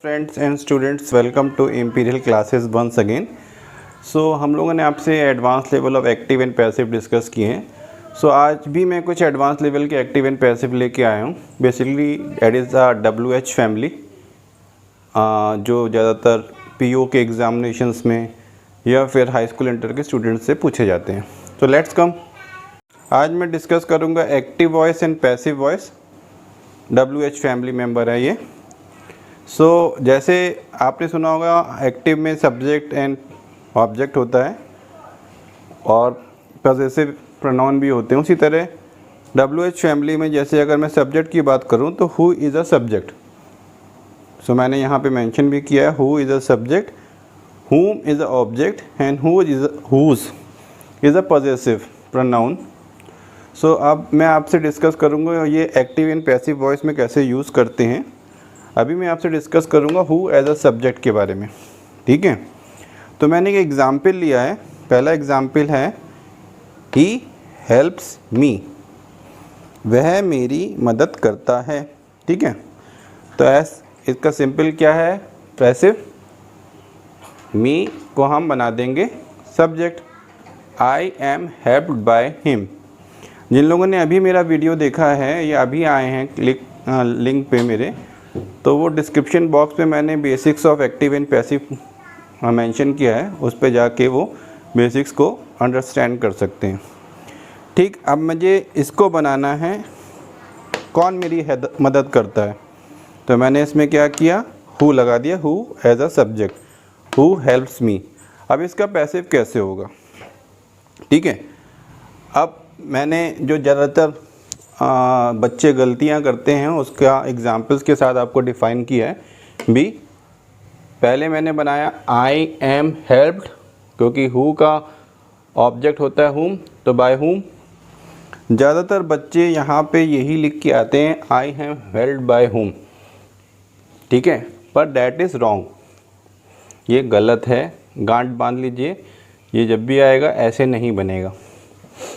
Friends and students, welcome to imperial classes once again. So हम लोगों ने आपसे advance level of active and passive discuss किए हैं। सो आज भी मैं कुछ एडवांस लेवल के एक्टिव एंड पैसिव लेके आया हूँ। Basically that is the WH family, जो ज़्यादातर PO के एग्जामिनेशंस में या फिर हाई स्कूल इंटर के स्टूडेंट्स से पूछे जाते हैं। तो लेट्स कम। आज मैं डिस्कस करूँगा active voice and passive voice. WH family member है ये। जैसे आपने सुना होगा एक्टिव में सब्जेक्ट एंड ऑब्जेक्ट होता है और पॉसेसिव प्रोनाउन भी होते हैं। उसी तरह WH फैमिली में जैसे अगर मैं सब्जेक्ट की बात करूं तो हु इज़ अ सब्जेक्ट। मैंने यहाँ पे मेंशन भी किया है who is a subject, whom is a object and whose is a possessive pronoun. अब मैं आपसे डिस्कस करूँगा ये एक्टिव एंड पैसिव वॉइस में कैसे यूज़ करते हैं। अभी मैं आपसे डिस्कस करूँगा हु एज अ सब्जेक्ट के बारे में, ठीक है। तो मैंने एक एग्ज़ाम्पल लिया है। पहला एग्ज़ाम्पल है ही हेल्प्स मी, वह मेरी मदद करता है, ठीक है। तो इसका सिंपल क्या है, पैसिव। मी को हम बना देंगे subject. I am helped by him. जिन लोगों ने अभी मेरा वीडियो देखा है या अभी आए हैं लिंक पे मेरे, तो वो डिस्क्रिप्शन बॉक्स में मैंने basics of active and passive mention किया है, उस पे जाके वो बेसिक्स को अंडरस्टैंड कर सकते हैं, ठीक। अब मुझे इसको बनाना है कौन मेरी मदद करता है। तो मैंने इसमें क्या किया, हु लगा दिया, who as a subject, who helps me. अब इसका पैसिव कैसे होगा, ठीक है। अब मैंने जो ज़्यादातर बच्चे गलतियां करते हैं उसका एग्जाम्पल्स के साथ आपको डिफ़ाइन किया है भी। पहले मैंने बनाया आई एम हेल्प्ड, क्योंकि हु का ऑब्जेक्ट होता है हुम, तो बाय हुम। ज़्यादातर बच्चे यहाँ पे यही लिख के आते हैं आई एम हेल्प्ड बाय हुम, ठीक है, पर दैट इज़ रॉन्ग, ये गलत है। गांठ बांध लीजिए, ये जब भी आएगा ऐसे नहीं बनेगा।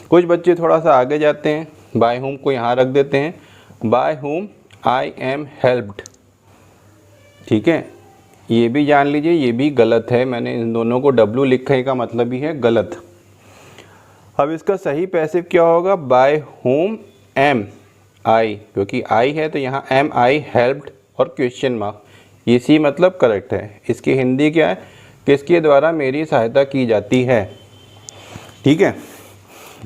कुछ बच्चे थोड़ा सा आगे जाते हैं, बाय हुम को यहाँ रख देते हैं, by whom I am helped, ठीक है। ये भी जान लीजिए ये भी गलत है। मैंने इन दोनों को W लिखने का मतलब ही है गलत। अब इसका सही पैसिव क्या होगा, बाय हुम एम आई, क्योंकि आई है तो यहाँ एम आई हेल्प्ड और क्वेश्चन मार्क, ये सी मतलब करेक्ट है। इसकी हिंदी क्या है, किसके द्वारा मेरी सहायता की जाती है, ठीक है।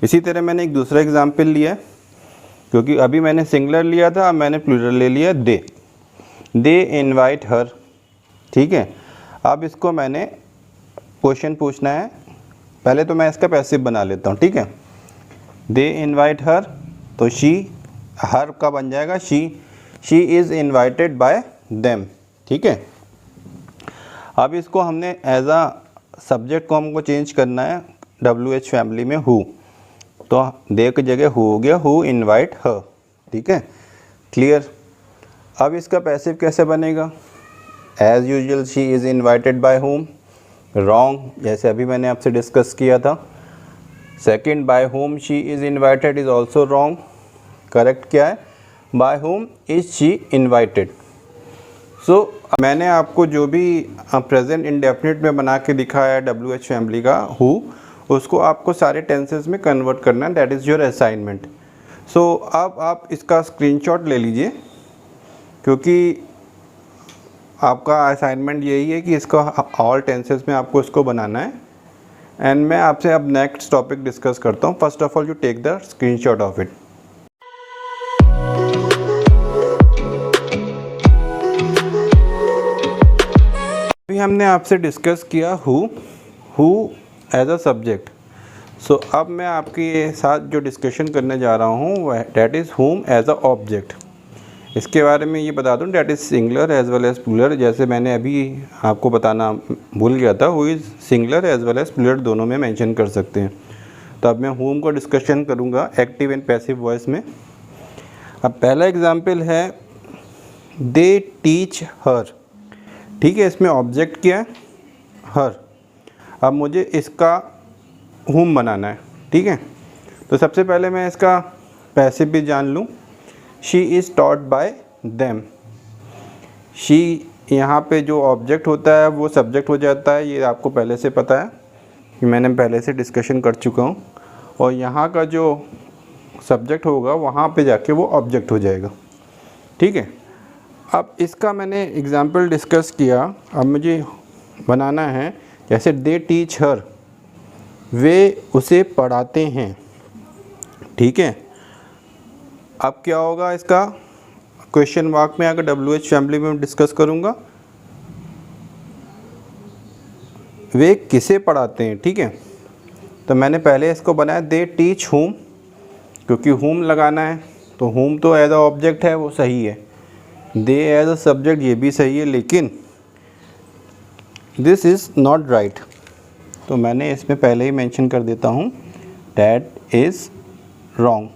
इसी तरह मैंने एक दूसरा एग्जाम्पल लिया, क्योंकि अभी मैंने सिंगुलर लिया था, अब मैंने प्लूरल ले लिया, दे इनवाइट हर, ठीक है। अब इसको मैंने क्वेश्चन पूछना है, पहले तो मैं इसका पैसिव बना लेता हूँ, ठीक है। दे इनवाइट हर, तो शी, हर का बन जाएगा she is invited bye them, ठीक है। अब इसको हमने एज अ सब्जेक्ट को हमको चेंज करना है WH फैमिली में हु, तो दे की जगह हु हो गया, हु इनवाइट हर, ठीक है, क्लियर। अब इसका पैसिव कैसे बनेगा, as usual she is invited by whom, wrong, जैसे अभी मैंने आपसे डिस्कस किया था। Second, by whom she is invited is also wrong. Correct क्या है, by whom is she invited. मैंने आपको जो भी प्रेजेंट इंडेफिनिट में बना के दिखाया है WH फैमिली का हु, उसको आपको सारे टेंसेस में कन्वर्ट करना है, दैट इज़ योर असाइनमेंट। अब आप इसका स्क्रीनशॉट ले लीजिए, क्योंकि आपका असाइनमेंट यही है कि इसका ऑल टेंसेस में आपको इसको बनाना है। एंड मैं आपसे अब नेक्स्ट टॉपिक डिस्कस करता हूँ। First of all you take the screenshot of it. अभी हमने आपसे डिस्कस किया हु एज अ सब्जेक्ट। अब मैं आपके साथ जो डिस्कशन करने जा रहा हूँ वह that is whom as a object. इसके बारे में ये बता दूँ, that is singular as well as plural. जैसे मैंने अभी आपको बताना भूल गया था, who is singular as well as plural दोनों में मेंशन कर सकते हैं। तो अब मैं हुम को डिस्कशन करूँगा एक्टिव एंड पैसिव वॉइस में। अब पहला एग्जाम्पल है दे टीच हर, ठीक है। इसमें ऑब्जेक्ट क्या है, हर। अब मुझे इसका हुम बनाना है, ठीक है। तो सबसे पहले मैं इसका पैसिव भी जान लूँ, she is taught by them. She यहाँ पे जो ऑब्जेक्ट होता है वो सब्जेक्ट हो जाता है, ये आपको पहले से पता है कि मैंने पहले से डिस्कशन कर चुका हूँ। और यहाँ का जो सब्जेक्ट होगा वहाँ पे जाके वो ऑब्जेक्ट हो जाएगा, ठीक है। अब इसका मैंने एग्जाम्पल डिस्कस किया, अब मुझे बनाना है जैसे दे टीच हर, वे उसे पढ़ाते हैं, ठीक है। अब क्या होगा इसका क्वेश्चन मार्क में आकर WH फैमिली में डिस्कस करूँगा, वे किसे पढ़ाते हैं, ठीक है। तो मैंने पहले इसको बनाया दे टीच होम, क्योंकि होम लगाना है तो होम तो एज अ ऑब्जेक्ट है वो सही है, दे एज अ सब्जेक्ट ये भी सही है, लेकिन दिस इज़ नॉट राइट। तो मैंने इसमें पहले ही मेंशन कर देता हूँ दैट इज़ रॉन्ग,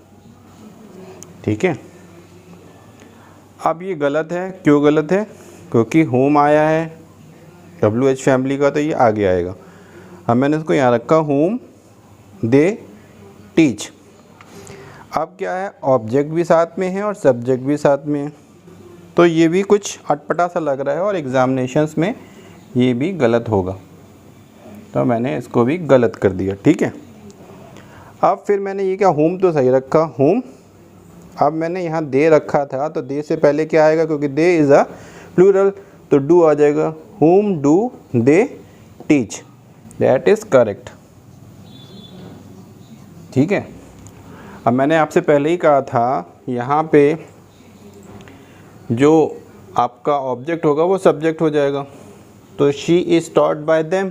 ठीक है। अब ये गलत है, क्यों गलत है, क्योंकि होम आया है WH फैमिली का तो ये आगे आएगा। अब मैंने इसको यहाँ रखा होम दे टीच। अब क्या है, ऑब्जेक्ट भी साथ में है और सब्जेक्ट भी साथ में है, तो ये भी कुछ अटपटा सा लग रहा है और एग्जामिनेशंस में ये भी गलत होगा, तो मैंने इसको भी गलत कर दिया, ठीक है। अब फिर मैंने ये क्या होम तो सही रखा होम, अब मैंने यहाँ दे रखा था तो दे से पहले क्या आएगा, क्योंकि दे इज़ अ प्लूरल तो डू आ जाएगा, home do they teach, that is correct, ठीक है। अब मैंने आपसे पहले ही कहा था यहाँ पे जो आपका ऑब्जेक्ट होगा वो सब्जेक्ट हो जाएगा, तो she is taught by them,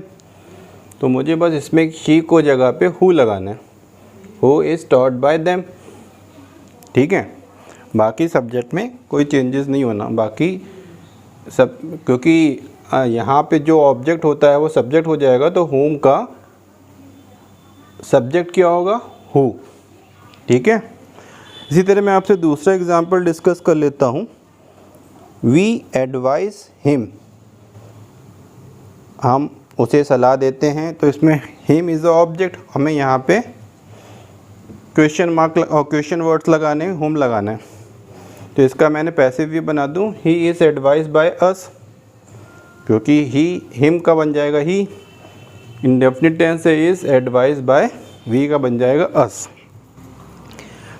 तो मुझे बस इसमें शी को जगह पे हु लगाना है, who is taught by them, ठीक है। बाकी सब्जेक्ट में कोई चेंजेस नहीं होना, बाकी सब, क्योंकि यहाँ पे जो ऑब्जेक्ट होता है वो सब्जेक्ट हो जाएगा, तो होम का सब्जेक्ट क्या होगा, हु, ठीक है। इसी तरह मैं आपसे दूसरा एग्जांपल डिस्कस कर लेता हूँ, वी एडवाइस हिम, हम उसे सलाह देते हैं, तो इसमें हिम इज़ अ ऑब्जेक्ट, हमें यहाँ पे क्वेश्चन मार्क और क्वेश्चन वर्ड्स लगाने, होम लगाना है, तो इसका मैंने पैसिव भी बना दूँ, he is advise by us, क्योंकि ही हिम का बन जाएगा ही, इंडेफिनिट टेंस से इज़ एडवाइज बाय, वी का बन जाएगा अस।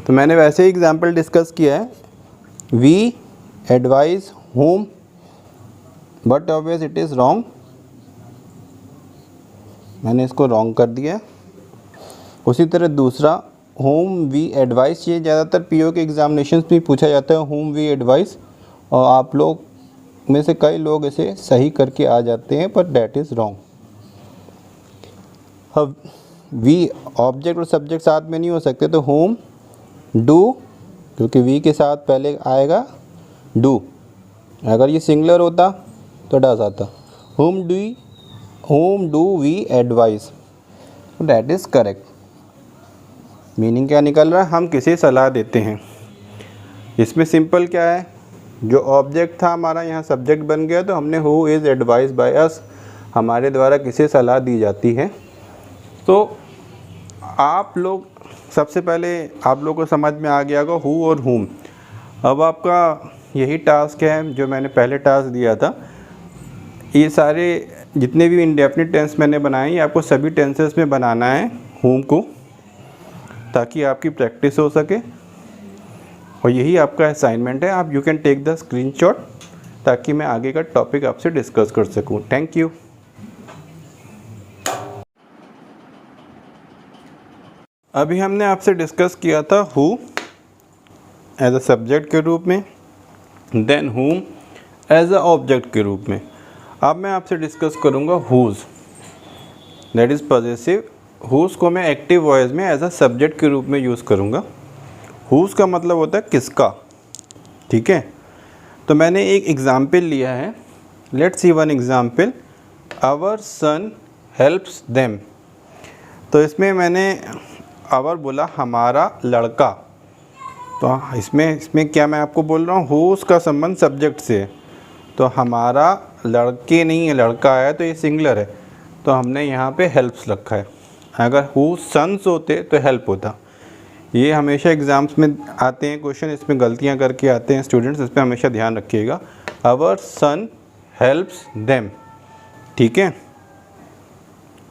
तो मैंने वैसे ही एग्जाम्पल डिस्कस किया है, we advise whom, but obvious it is wrong, मैंने इसको रॉन्ग कर दिया। उसी तरह दूसरा होम वी एडवाइस, ये ज़्यादातर PO के एग्जामिनेशंस में पूछा जाता है होम वी एडवाइस, और आप लोग में से कई लोग इसे सही करके आ जाते हैं, पर डैट इज़ रॉन्ग। अब वी ऑब्जेक्ट और सब्जेक्ट साथ में नहीं हो सकते, तो होम डू, क्योंकि वी के साथ पहले आएगा डू, अगर ये सिंगुलर होता तो डस आता, whom do we advise, that is correct. Meaning क्या निकल रहा है, हम किसे सलाह देते हैं। इसमें सिंपल क्या है, जो ऑब्जेक्ट था हमारा यहाँ सब्जेक्ट बन गया, तो हमने who is advise by us, हमारे द्वारा किसे सलाह दी जाती है। तो आप लोग सबसे पहले आप लोग को समझ में आ गया होगा हु और हुम। अब आपका यही टास्क है जो मैंने पहले टास्क दिया था, ये सारे जितने भी इंडेफिनिट टेंस मैंने बनाए ये आपको सभी टेंसेस में बनाना है हुम को, ताकि आपकी प्रैक्टिस हो सके, और यही आपका असाइनमेंट है। आप you can take the screenshot ताकि मैं आगे का टॉपिक आपसे डिस्कस कर सकूं। Thank you. अभी हमने आपसे डिस्कस किया था हु एज अ सब्जेक्ट के रूप में, देन हुम एज अ ऑब्जेक्ट के रूप में। अब मैं आपसे डिस्कस करूंगा whose, that is possessive. Whose को मैं एक्टिव वॉइस में एज अ सब्जेक्ट के रूप में यूज़ करूंगा। हुज का मतलब होता है किसका, ठीक है। तो मैंने एक एग्जाम्पल लिया है, let's see one example, our son helps them. तो इसमें मैंने आवर बोला हमारा लड़का, तो इसमें क्या मैं आपको बोल रहा हूँ, हुज का संबंध सब्जेक्ट से है, तो हमारा लड़के नहीं है, लड़का है, तो ये सिंगुलर है, तो हमने यहाँ पे हेल्प्स रखा है। अगर हु सन्स होते तो हेल्प होता। ये हमेशा एग्ज़ाम्स में आते हैं क्वेश्चन, इसमें गलतियाँ करके आते हैं स्टूडेंट्स, इस पर हमेशा ध्यान रखिएगा। आवर सन हेल्प्स देम, ठीक है,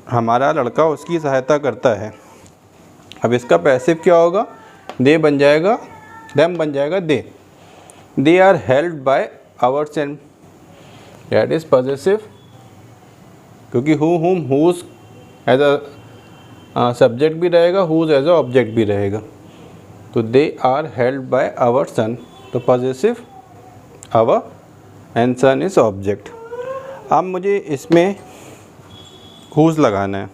हमारा लड़का उसकी सहायता करता है। अब इसका पैसिव क्या होगा, दे बन जाएगा, देम बन जाएगा they are helped by our son, that is possessive, क्योंकि who whom whose as a subject भी रहेगा, हुज एज अ ऑब्जेक्ट भी रहेगा, तो they are helped by our son, तो possessive our and son is object. अब मुझे इसमें हुज लगाना है,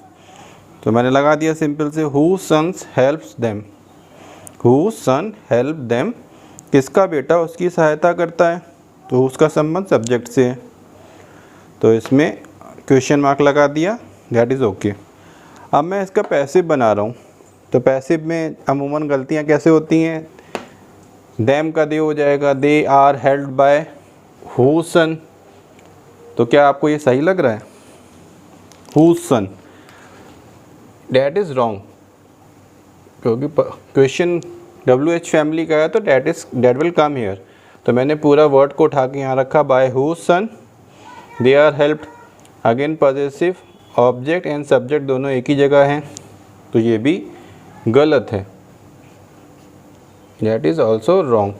तो मैंने लगा दिया सिंपल से, who sons helps them, who son help them, किसका बेटा उसकी सहायता करता है, तो उसका संबंध सब्जेक्ट से है, तो इसमें क्वेश्चन मार्क लगा दिया, दैट इज़ ओके। अब मैं इसका पैसिव बना रहा हूँ, तो पैसिव में अमूमन गलतियाँ कैसे होती हैं, देम का दे हो जाएगा, they are helped by who son, तो क्या आपको ये सही लग रहा है, who son, that is wrong, क्योंकि क्वेश्चन WH फैमिली का है तो डैट विल कम हियर, तो मैंने पूरा वर्ड को उठा के यहाँ रखा, by who son they are helped, again possessive, object and subject दोनों एक ही जगह हैं, तो ये भी गलत है, that is also wrong,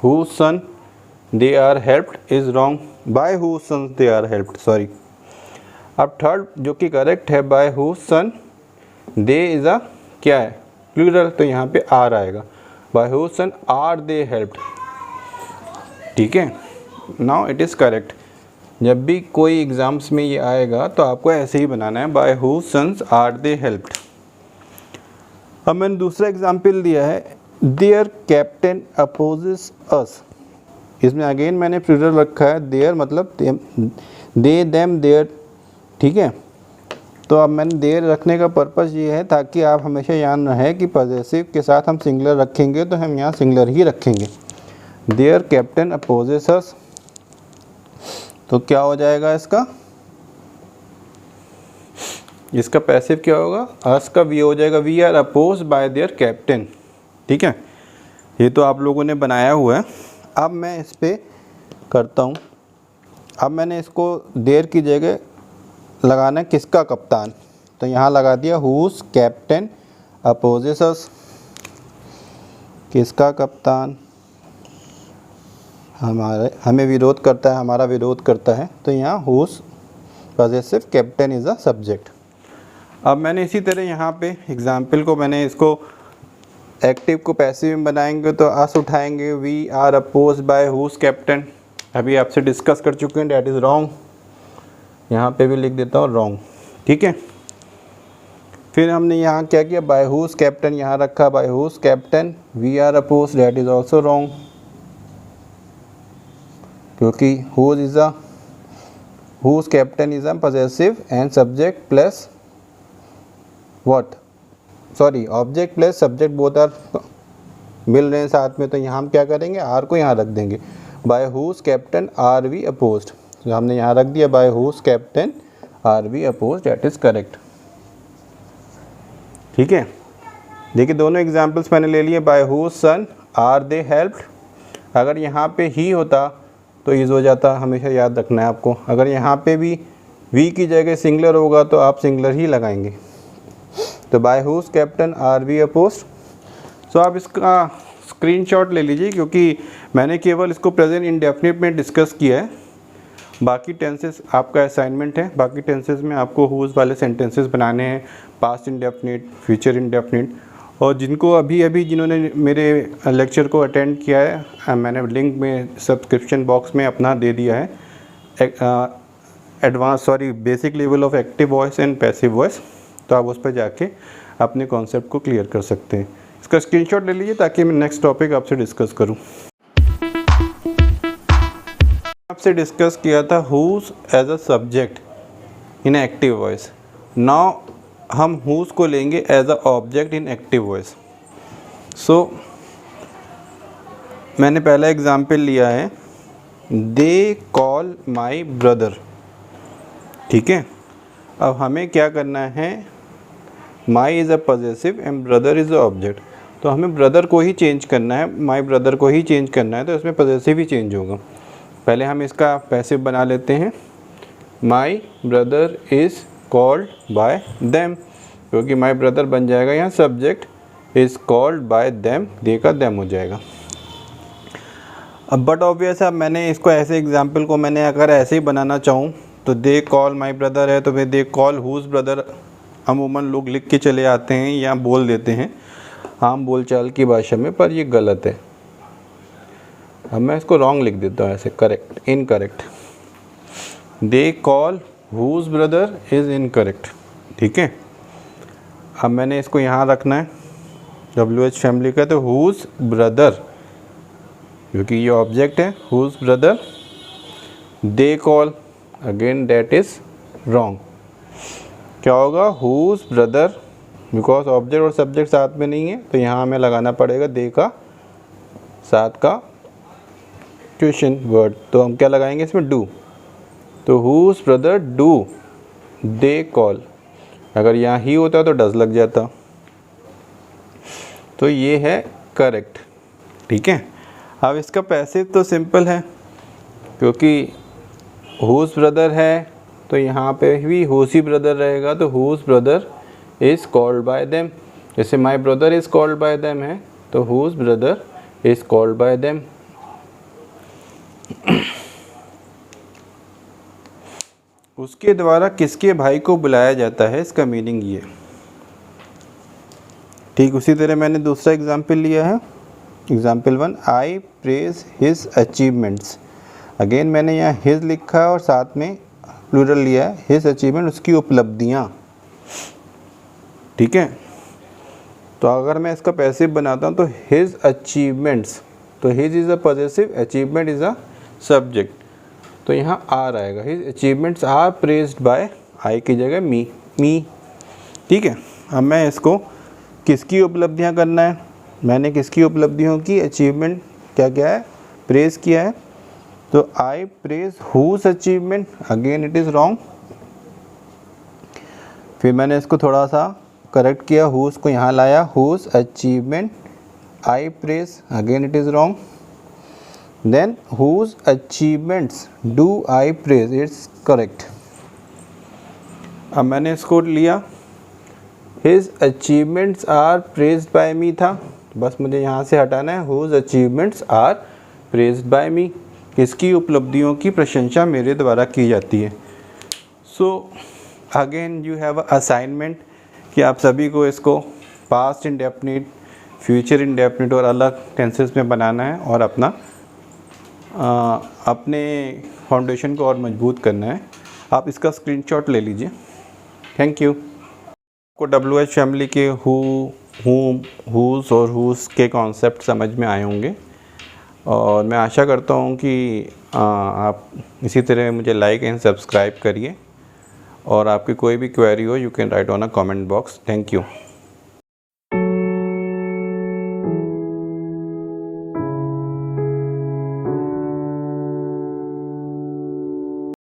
who son they are helped is wrong, by who son they are helped, sorry. अब थर्ड जो कि करेक्ट है, by who son they is a क्या है, प्लूरल, तो यहाँ पे आर आएगा, by who son are they helped, ठीक है, नाउ इट इज़ करेक्ट। जब भी कोई एग्ज़ाम्स में ये आएगा तो आपको ऐसे ही बनाना है, by who sons are they helped. अब मैंने दूसरा एग्जाम्पल दिया है, देयर कैप्टन अपोजेस अस, इसमें अगेन मैंने प्लूरल रखा है, देयर मतलब दे देम देयर, ठीक है, तो अब मैंने देयर रखने का पर्पज़ ये है ताकि आप हमेशा याद रहे कि पॉजेसिव के साथ हम सिंगुलर रखेंगे तो हम यहाँ सिंगुलर ही रखेंगे, देयर कैप्टन अपोजेस अस, तो क्या हो जाएगा इसका पैसिव क्या होगा, अस का वी हो जाएगा, we are oppose by their captain, ठीक है, ये तो आप लोगों ने बनाया हुआ है। अब मैं इस पर करता हूँ, अब मैंने इसको देयर की जगह लगाना है किसका कप्तान, तो यहाँ लगा दिया हुज कैप्टन अपोजेस अस, किसका कप्तान हमें विरोध करता है, हमारा विरोध करता है, तो यहाँ whose possessive, captain is a subject. अब मैंने इसी तरह यहाँ पे एग्जाम्पल को मैंने इसको एक्टिव को पैसिव में बनाएंगे तो अस उठाएंगे, we are oppose by whose captain, अभी आपसे डिस्कस कर चुके हैं, डैट इज़ रॉन्ग, यहाँ पे भी लिख देता हूँ रॉन्ग, ठीक है। फिर हमने यहाँ क्या किया, बाय हुज कैप्टन यहाँ रखा, by whose captain we are oppose, that is also wrong, क्योंकि whose captain is a possessive and subject plus what, sorry object plus subject both are मिल रहे हैं साथ में, तो यहाँ हम क्या करेंगे, आर को यहाँ रख देंगे, by whose captain are we opposed, तो हमने यहाँ रख दिया by whose captain are we opposed, that is correct, ठीक है। देखिए दोनों एग्जांपल्स मैंने ले लिए, by who son are they helped, अगर यहाँ पे ही होता तो ईज हो जाता, हमेशा याद रखना है आपको, अगर यहाँ पे भी वी की जगह सिंगुलर होगा तो आप सिंगुलर ही लगाएंगे, तो by whose captain are we opposed. So आप इसका स्क्रीनशॉट ले लीजिए, क्योंकि मैंने केवल इसको प्रेजेंट इंडेफिनिट में डिस्कस किया है, बाकी टेंसेस आपका असाइनमेंट है, बाकी टेंसेस में आपको हुज वाले सेंटेंसेस बनाने हैं, पास्ट इंडेफिनिट, फ्यूचर इंडेफिनिट, और जिनको अभी जिन्होंने मेरे लेक्चर को अटेंड किया है, मैंने लिंक में सब्सक्रिप्शन बॉक्स में अपना दे दिया है basic level of active voice and passive voice, तो आप उस पर जाके अपने कॉन्सेप्ट को क्लियर कर सकते हैं। इसका स्क्रीनशॉट ले लीजिए ताकि मैं नेक्स्ट टॉपिक आपसे डिस्कस करूं। आपसे डिस्कस किया था whose as a subject in active voice, now हम हुज को लेंगे as a object in active voice. So मैंने पहला एग्जाम्पल लिया है, दे कॉल माई ब्रदर, ठीक है। अब हमें क्या करना है, my is a possessive and brother is a object, तो हमें ब्रदर को ही चेंज करना है, माई ब्रदर को ही चेंज करना है, तो इसमें पॉजेसिव ही चेंज होगा। पहले हम इसका पैसिव बना लेते हैं, my brother is called by them, क्योंकि माई ब्रदर बन जाएगा यहाँ subject, is called by them, they का देम हो जाएगा। अब बट ऑब्वियस है, अब मैंने इसको ऐसे एग्जाम्पल को मैंने अगर ऐसे ही बनाना चाहूँ तो दे कॉल माई ब्रदर है तो फिर दे कॉल हुज़ ब्रदर अमूमन लोग लिख के चले आते हैं या बोल देते हैं आम बोलचाल की भाषा में, पर ये गलत है। अब मैं इसको रॉन्ग लिख देता हूँ ऐसे, correct, incorrect. They call who's brother is incorrect, ठीक है। अब मैंने इसको यहाँ रखना है, WH फैमिली का, तो हुज़ ब्रदर, क्योंकि ये ऑब्जेक्ट है, who's brother, they call, again that is wrong. क्या होगा, हुज़ ब्रदर, बिकॉज ऑब्जेक्ट और सब्जेक्ट साथ में नहीं है तो यहाँ हमें लगाना पड़ेगा दे का साथ का क्वेश्चन वर्ड, तो हम क्या लगाएंगे इसमें, डू। तो whose brother do they call, अगर यहाँ ही होता तो डज लग जाता, तो ये है करेक्ट, ठीक है। अब इसका पैसिव तो सिंपल है, क्योंकि हुज़ ब्रदर है तो यहाँ पे भी हुज़ ही ब्रदर रहेगा, तो whose brother is called by them. जैसे my brother is called by them है तो whose brother is called by them. उसके द्वारा किसके भाई को बुलाया जाता है, इसका मीनिंग ये। ठीक उसी तरह मैंने दूसरा एग्जाम्पल लिया है, एग्जाम्पल 1, आई प्रेज हिज अचीवमेंट्स। अगेन मैंने यहाँ हिज लिखा है और साथ में प्लूरल लिया है, हिज अचीवमेंट, उसकी उपलब्धियाँ, ठीक है। तो अगर मैं इसका पैसिव बनाता हूँ तो हिज अचीवमेंट्स, तो his is a possessive, achievement is a subject, तो यहाँ आर आएगा, his achievements are praised by, I की जगह मी, ठीक है। अब मैं इसको किसकी उपलब्धियाँ करना है, मैंने किसकी उपलब्धियों की अचीवमेंट क्या क्या है, प्रेज किया है, तो आई praise who's achievement, again it is wrong. फिर मैंने इसको थोड़ा सा करेक्ट किया, हुज़ को यहाँ लाया, whose achievement I praise, again it is wrong. Then whose achievements do I praise, it's correct. अब मैंने इसको लिया, his achievements are praised by me था, बस मुझे यहाँ से हटाना है, whose achievements are praised by me, किसकी उपलब्धियों की प्रशंसा मेरे द्वारा की जाती है। So again you have assignment कि आप सभी को इसको पास्ट इंडेफिनिट, फ्यूचर इंडेफिनिट और अलग टेंसेस में बनाना है और अपना अपने फाउंडेशन को और मजबूत करना है। आप इसका स्क्रीनशॉट ले लीजिए। Thank you. को WH फैमिली के हुम, हुज़ और हुज़ के कॉन्सेप्ट समझ में आए होंगे और मैं आशा करता हूँ कि आप इसी तरह मुझे लाइक एंड सब्सक्राइब करिए और आपकी कोई भी क्वेरी हो you can write on a comment box. Thank you.